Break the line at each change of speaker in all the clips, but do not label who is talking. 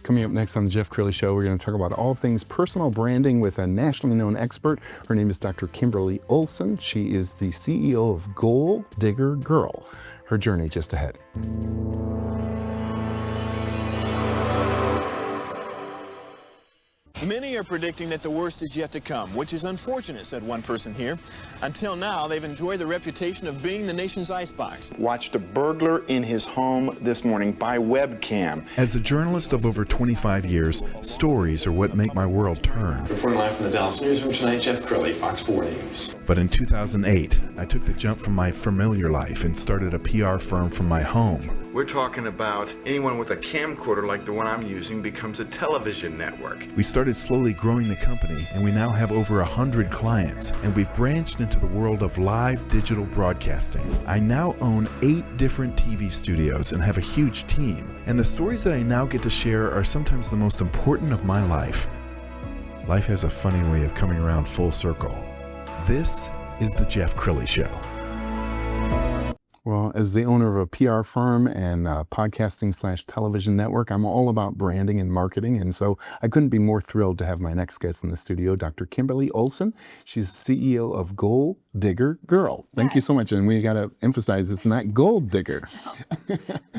Coming up next on the Jeff Crilley Show, we're going to talk about all things personal branding with a nationally known expert. Her name is Dr. Kimberly Olson. She is the CEO of Goal Digger Girl. Her journey just ahead.
Many are predicting that the worst is yet to come, which is unfortunate, said one person here. Until now, they've enjoyed the reputation of being the nation's icebox.
Watched a burglar in his home this morning by webcam.
As a journalist of over 25 years, stories are what make my world turn.
Reporting live from the Dallas newsroom tonight, Jeff Crilley, Fox 4 News.
But in 2008, I took the jump from my familiar life and started a PR firm from my home.
We're talking about anyone with a camcorder like the one I'm using becomes a television network.
We started slowly growing the company, and we now have over 100 clients, and we've branched into the world of live digital broadcasting. I now own 8 different TV studios and have a huge team, and the stories that I now get to share are sometimes the most important of my life. Life has a funny way of coming around full circle. This is the Jeff Crilley Show.
Well, as the owner of a PR firm and podcasting/television network, I'm all about branding and marketing. And so I couldn't be more thrilled to have my next guest in the studio, Dr. Kimberly Olson. She's CEO of Goal Digger Girl. Thank you so much. And we got to emphasize it's not Gold Digger.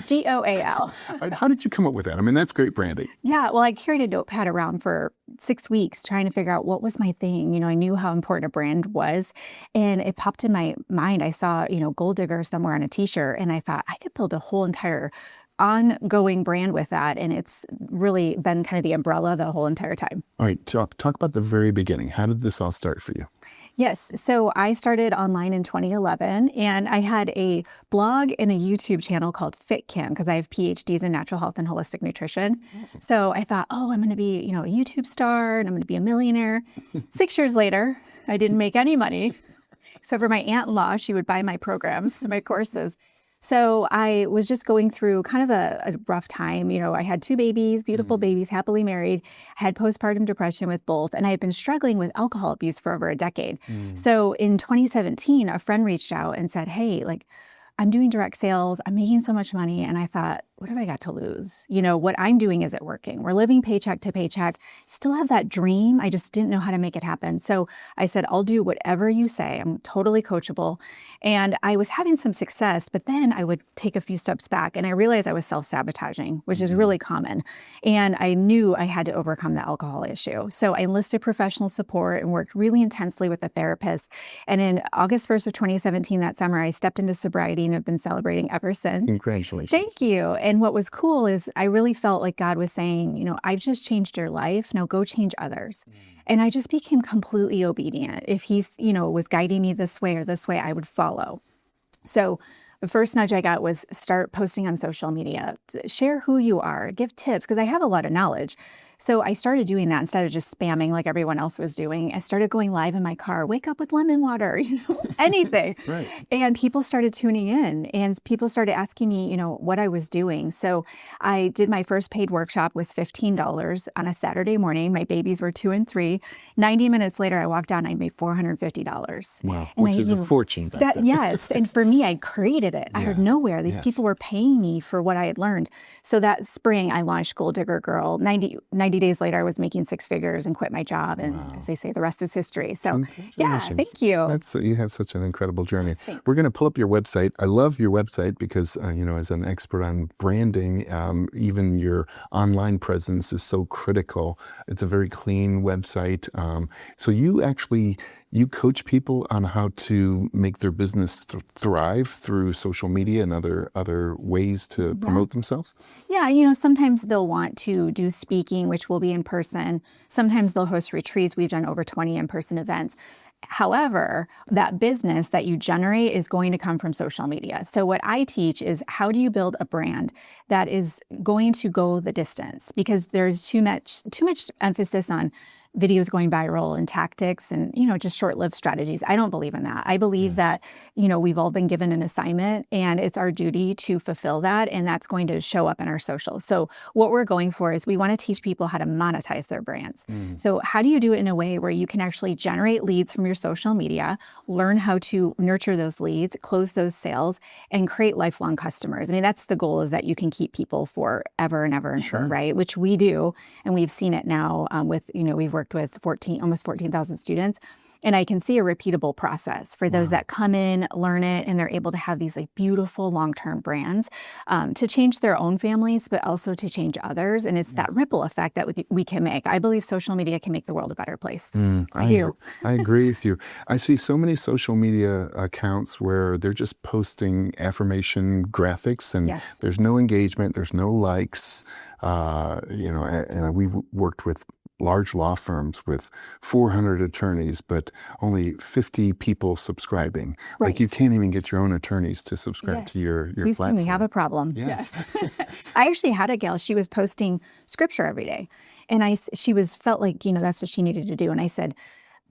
Goal.
How did you come up with that? I mean, that's great branding.
Yeah, well, I carried a notepad around for 6 weeks trying to figure out what was my thing. You know, I knew how important a brand was, and it popped in my mind. I saw, Gold Digger somewhere on a t-shirt, and I thought I could build a whole entire ongoing brand with that, and it's really been kind of the umbrella the whole entire time.
All right, talk about the very beginning. How did this all start for you?
Yes. So I started online in 2011, and I had a blog and a YouTube channel called Fit Kim because I have PhDs in natural health and holistic nutrition. Awesome. So I thought, I'm going to be, a YouTube star and I'm going to be a millionaire. 6 years later, I didn't make any money. Except for my aunt-in-law, she would buy my programs, my courses. So I was just going through kind of a rough time. I had 2 babies, beautiful babies, happily married. I had postpartum depression with both, and I had been struggling with alcohol abuse for over a decade. So in 2017, a friend reached out and said, hey, I'm doing direct sales. I'm making so much money. And I thought, what have I got to lose? What I'm doing isn't working. We're living paycheck to paycheck. Still have that dream. I just didn't know how to make it happen. So I said, I'll do whatever you say. I'm totally coachable. And I was having some success, but then I would take a few steps back and I realized I was self-sabotaging, which is really common. And I knew I had to overcome the alcohol issue. So I enlisted professional support and worked really intensely with a therapist. And in August 1st of 2017, that summer, I stepped into sobriety and have been celebrating ever since.
Congratulations.
Thank you. And what was cool is I really felt like God was saying, I've just changed your life. Now go change others. And I just became completely obedient. If he's, was guiding me this way, I would follow. So the first nudge I got was start posting on social media, share who you are, give tips, because I have a lot of knowledge. So I started doing that instead of just spamming like everyone else was doing. I started going live in my car, wake up with lemon water, anything.
Right.
And people started tuning in and people started asking me, what I was doing. So I did my first paid workshop was $15 on a Saturday morning. My babies were 2 and 3. 90 minutes later, I walked out and I made $450.
Wow, which is a fortune back then.
Yes. And for me, I created it out of nowhere. These people were paying me for what I had learned. So that spring, I launched Goal Digger Girl. 90 days later, I was making 6 figures and quit my job. And as they say, the rest is history. So thank you.
You have such an incredible journey.
Thanks.
We're going to pull up your website. I love your website because, as an expert on branding, even your online presence is so critical. It's a very clean website. So you coach people on how to make their business thrive through social media and other ways to promote themselves?
Yeah, sometimes they'll want to do speaking, which will be in person. Sometimes they'll host retreats. We've done over 20 in-person events. However, that business that you generate is going to come from social media. So what I teach is how do you build a brand that is going to go the distance? Because there's too much emphasis on videos going viral and tactics and, just short-lived strategies. I don't believe in that. I believe that, we've all been given an assignment and it's our duty to fulfill that. And that's going to show up in our socials. So what we're going for is we want to teach people how to monetize their brands. So how do you do it in a way where you can actually generate leads from your social media, learn how to nurture those leads, close those sales, and create lifelong customers? I mean, that's the goal, is that you can keep people forever and ever and ever, right? Which we do. And we've seen it now with, we've worked with almost 14,000 students. And I can see a repeatable process for those that come in, learn it, and they're able to have these like beautiful long-term brands to change their own families, but also to change others. And it's that ripple effect that we can make. I believe social media can make the world a better place.
I agree with you. I see so many social media accounts where they're just posting affirmation graphics and there's no engagement, there's no likes, and we worked with large law firms with 400 attorneys, but only 50 people subscribing.
Right.
Like you can't even get your own attorneys to subscribe to your
Please
platform.
We have a problem.
Yes.
I actually had a gal, she was posting scripture every day. And she felt like, that's what she needed to do. And I said,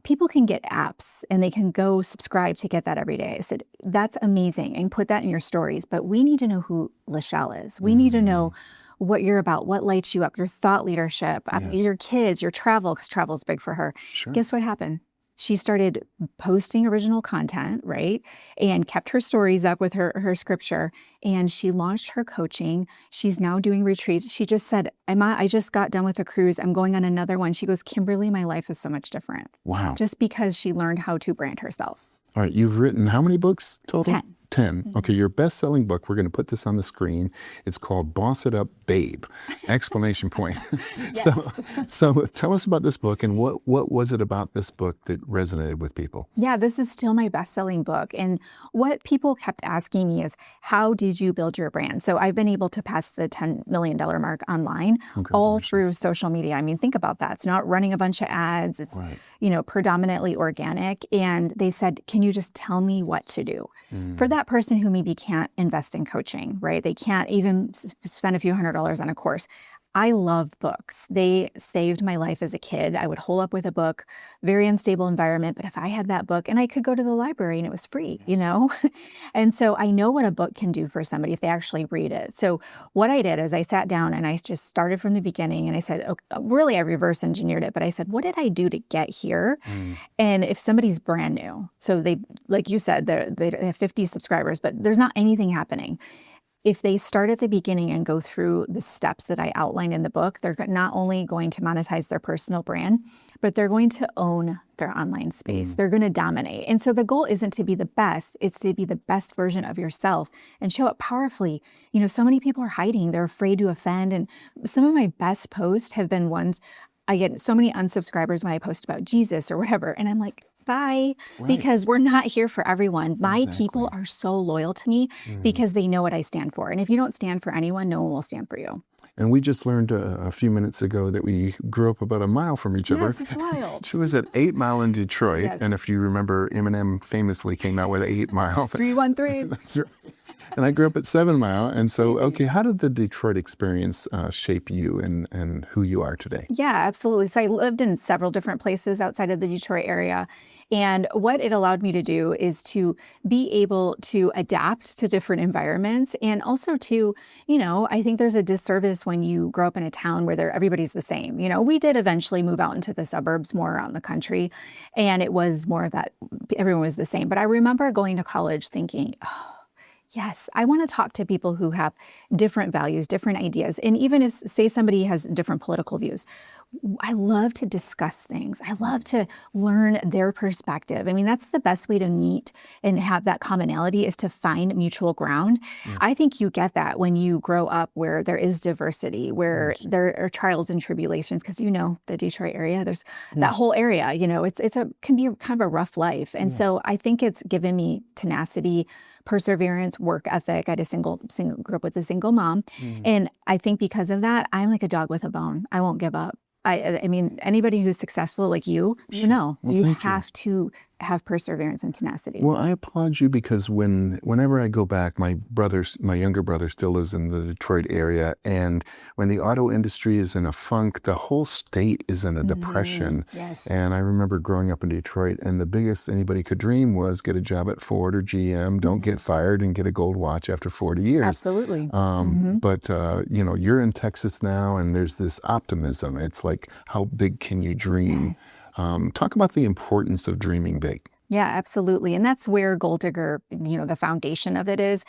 people can get apps and they can go subscribe to get that every day. I said, that's amazing. And put that in your stories. But we need to know who Lachelle is. We need to know what you're about, what lights you up, your thought leadership, your kids, your travel, because travel is big for her. Guess what happened? She started posting original content, right? And kept her stories up with her scripture. And she launched her coaching. She's now doing retreats. She just said, I just got done with a cruise. I'm going on another one. She goes, Kimberly, my life is so much different.
Wow.
Just because she learned how to brand herself.
All right. You've written how many books total?
10.
10. Okay, your best-selling book, we're going to put this on the screen. It's called Boss It Up, Babe! Exclamation point. So tell us about this book and what was it about this book that resonated with people? Yeah,
this is still my best-selling book. And what people kept asking me is, how did you build your brand? So I've been able to pass the $10 million mark online, all through social media. I mean, think about that. It's not running a bunch of ads. It's, predominantly organic. And they said, can you just tell me what to do? For that person who maybe can't invest in coaching, right? They can't even spend a few $100s on a course. I love books. They saved my life as a kid. I would hole up with a book, very unstable environment, but if I had that book, and I could go to the library and it was free, And so I know what a book can do for somebody if they actually read it. So what I did is I sat down and I just started from the beginning and I said, okay, really I reverse engineered it, but I said, what did I do to get here? And if somebody's brand new, so they, like you said, they have 50 subscribers, but there's not anything happening. If they start at the beginning and go through the steps that I outlined in the book, they're not only going to monetize their personal brand, but they're going to own their online space. They're going to dominate. And so the goal isn't to be the best, it's to be the best version of yourself and show up powerfully. So many people are hiding, they're afraid to offend. And some of my best posts have been ones, I get so many unsubscribers when I post about Jesus or whatever. And I'm like, bye, because we're not here for everyone. My people are so loyal to me because they know what I stand for. And if you don't stand for anyone, no one will stand for you.
And we just learned a few minutes ago that we grew up about a mile from each other.
Yes, it's wild.
She was at 8 Mile in Detroit. Yes. And if you remember, Eminem famously came out with 8 Mile.
313.
That's right. And I grew up at 7 Mile. And so, okay, how did the Detroit experience shape you and who you are today?
Yeah, absolutely. So I lived in several different places outside of the Detroit area. And what it allowed me to do is to be able to adapt to different environments and also to, I think there's a disservice when you grow up in a town where everybody's the same. We did eventually move out into the suburbs more around the country, and it was more of that everyone was the same. But I remember going to college thinking, yes, I want to talk to people who have different values, different ideas. And even if, say, somebody has different political views, I love to discuss things. I love to learn their perspective. I mean, that's the best way to meet and have that commonality, is to find mutual ground. Yes. I think you get that when you grow up where there is diversity, where there are trials and tribulations, because the Detroit area, there's that whole area, can be kind of a rough life. And so I think it's given me tenacity, perseverance, work ethic. I had grew up with a single mom. And I think because of that, I'm like a dog with a bone. I won't give up. I mean, anybody who's successful like you, you have to have perseverance and tenacity.
Well, I applaud you because whenever I go back, my younger brother still lives in the Detroit area, and when the auto industry is in a funk, the whole state is in a depression.
Yes.
And I remember growing up in Detroit, and the biggest anybody could dream was get a job at Ford or GM, don't get fired, and get a gold watch after 40 years.
Absolutely.
But you're in Texas now, and there's this optimism. It's like, how big can you dream? Talk about the importance of dreaming big.
Yeah, absolutely. And that's where Gold Digger, the foundation of it is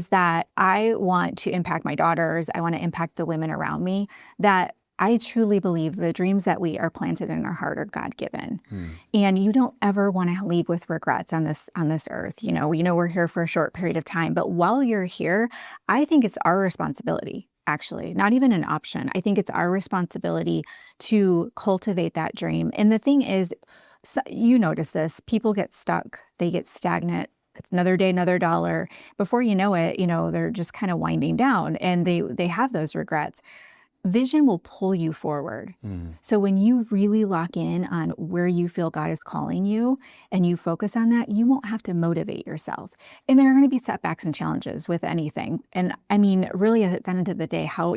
that I want to impact my daughters. I want to impact the women around me, that I truly believe the dreams that we are planted in our heart are God-given. And you don't ever want to leave with regrets on this earth. We know we're here for a short period of time, but while you're here, I think it's our responsibility, actually, not even an option. I think it's our responsibility to cultivate that dream. And the thing is, so you notice this, people get stuck, they get stagnant. It's another day, another dollar. Before you know it, they're just kind of winding down, and they have those regrets. Vision will pull you forward. So when you really lock in on where you feel God is calling you and you focus on that, you won't have to motivate yourself. And there are going to be setbacks and challenges with anything. And I mean, really at the end of the day, how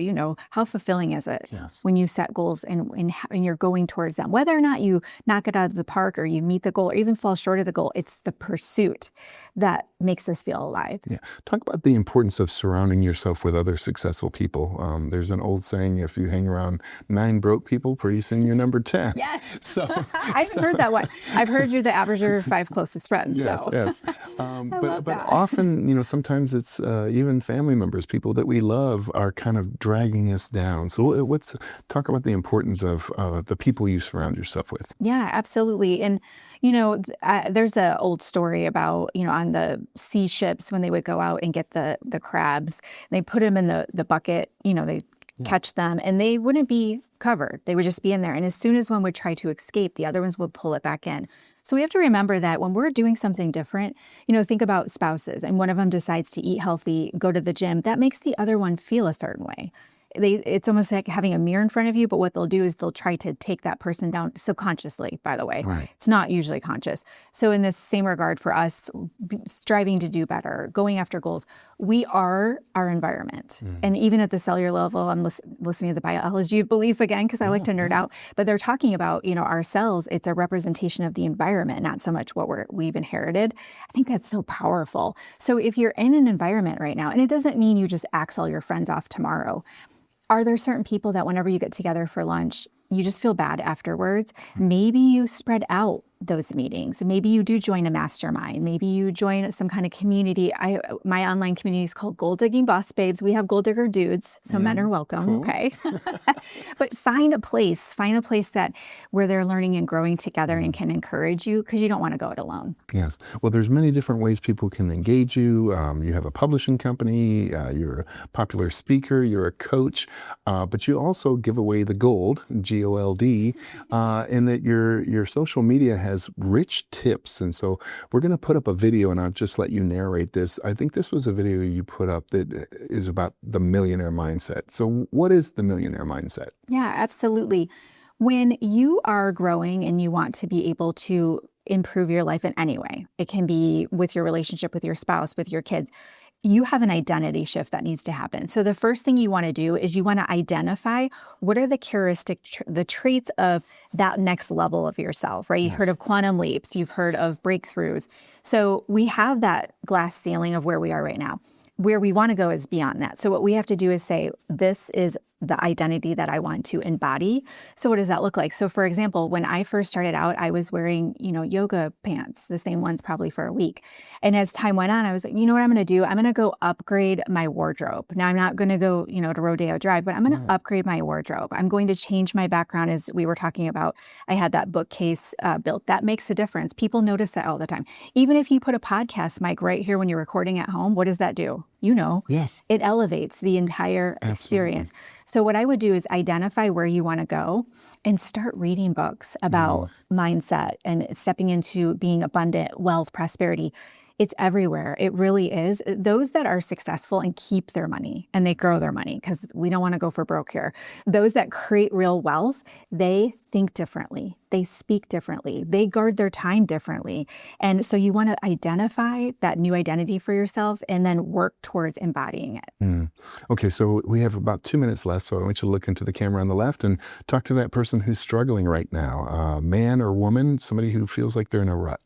fulfilling is it when you set goals and you're going towards them? Whether or not you knock it out of the park or you meet the goal or even fall short of the goal, it's the pursuit that makes us feel alive.
Yeah. Talk about the importance of surrounding yourself with other successful people. There's an old saying, if you hang around 9 broke people, pretty soon you're number 10.
Yes.
So
I've heard that one. I've heard you're the average of your 5 closest friends.
Yes,
so.
yes.
love
But
that.
often, sometimes it's even family members, people that we love are kind of dragging us down. So talk about the importance of the people you surround yourself with.
Yeah, absolutely. And, there's an old story about, on the sea ships when they would go out and get the crabs, they put them in the bucket, they catch them and they wouldn't be covered. They would just be in there. And as soon as one would try to escape, the other ones would pull it back in. So we have to remember that when we're doing something different, think about spouses and one of them decides to eat healthy, go to the gym, that makes the other one feel a certain way. It's almost like having a mirror in front of you, but what they'll do is they'll try to take that person down subconsciously, by the way.
Right.
It's not usually conscious. So in this same regard for us, striving to do better, going after goals, we are our environment. And even at the cellular level, I'm listening to the biology of belief again, because I like to nerd out, but they're talking about, our cells, it's a representation of the environment, not so much what we've inherited. I think that's so powerful. So if you're in an environment right now, and it doesn't mean you just axe all your friends off tomorrow, are there certain people that whenever you get together for lunch, you just feel bad afterwards? Maybe you spread out those meetings. Maybe you do join a mastermind. Maybe you join some kind of community. My online community is called Gold Digging Boss Babes. We have gold digger dudes, so men are welcome. Cool. Okay. But find a place that where they're learning and growing together and can encourage you, because you don't want to go it alone.
Yes. Well, there's many different ways people can engage you. You have a publishing company, you're a popular speaker, you're a coach, but you also give away the gold, G-O-L-D, in that your social media has rich tips. And so we're going to put up a video and I'll just let you narrate this. I think this was a video you put up that is about the millionaire mindset. So what is the millionaire mindset?
Yeah, absolutely. When you are growing and you want to be able to improve your life in any way, it can be with your relationship with your spouse, with your kids, you have an identity shift that needs to happen. So the first thing you want to do is you want to identify what are the traits of that next level of yourself, right? You've heard of quantum leaps, you've heard of breakthroughs. So we have that glass ceiling of where we are right now. Where we want to go is beyond that. So what we have to do is say, this is the identity that I want to embody. So what does that look like? So for example, when I first started out, I was wearing, yoga pants, the same ones probably for a week. And as time went on, I was like, you know what I'm going to do? I'm going to go upgrade my wardrobe. Now I'm not going to go, to Rodeo Drive, but I'm going to upgrade my wardrobe. I'm going to change my background. As we were talking about, I had that bookcase built. That makes a difference. People notice that all the time. Even if you put a podcast mic right here when you're recording at home, what does that do?
Yes.
It elevates the entire experience. So what I would do is identify where you want to go and start reading books about mindset and stepping into being abundant, wealth, prosperity. It's everywhere. It really is. Those that are successful and keep their money and they grow their money, because we don't want to go for broke here. Those that create real wealth, they think differently. They speak differently. They guard their time differently. And so you want to identify that new identity for yourself and then work towards embodying it.
Okay, so we have about 2 minutes left, so I want you to look into the camera on the left and talk to that person who's struggling right now, man or woman, somebody who feels like they're in a rut.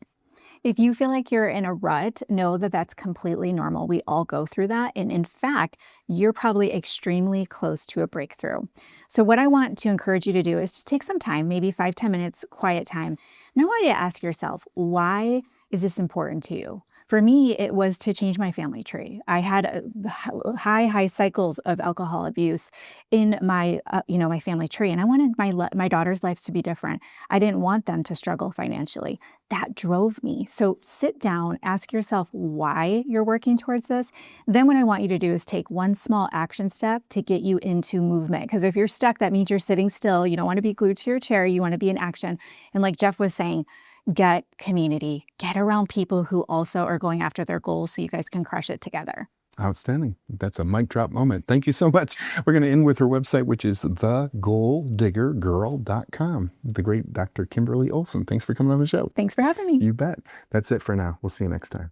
If you feel like you're in a rut, know that that's completely normal. We all go through that. And in fact, you're probably extremely close to a breakthrough. So what I want to encourage you to do is just take some time, maybe 5-10 minutes, quiet time. And I want you to ask yourself, why is this important to you? For me, it was to change my family tree. I had high cycles of alcohol abuse in my, my family tree, and I wanted my daughter's lives to be different. I didn't want them to struggle financially. That drove me. So sit down, ask yourself why you're working towards this. Then what I want you to do is take one small action step to get you into movement. Because if you're stuck, that means you're sitting still. You don't want to be glued to your chair. You want to be in action. And like Jeff was saying, get community, get around people who also are going after their goals so you guys can crush it together.
Outstanding. That's a mic drop moment. Thank you so much. We're going to end with her website, which is thegoaldiggergirl.com. The great Dr. Kimberly Olson. Thanks for coming on the show.
Thanks for having me.
You bet. That's it for now. We'll see you next time.